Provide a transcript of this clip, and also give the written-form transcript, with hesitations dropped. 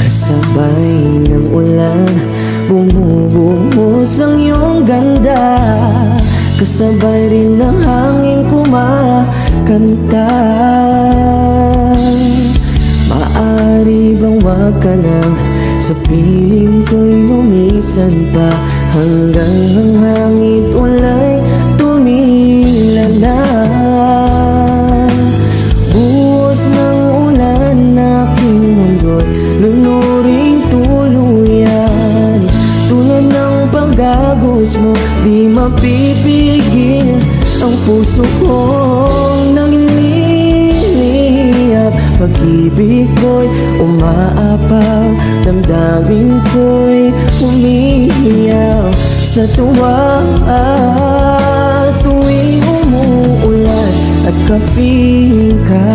Kasabay ng ulan, bumubuhos ang iyong ganda. Kasabay rin ng hangin kumakanta. Maaari bang wag ka na sa piling ko'y lumisan pa, hanggang ang hangit ulay tumila na. Buhos ng ulan, aking mundo'y lunuring tuluyan. Tulad ng pagagos mo, di mapipigil ang puso kong nanginginig. Pag-ibig ko'y umaapaw, damdamin ko'y umiiyaw sa tuwa. Tuwing umuulan at kapiling ka,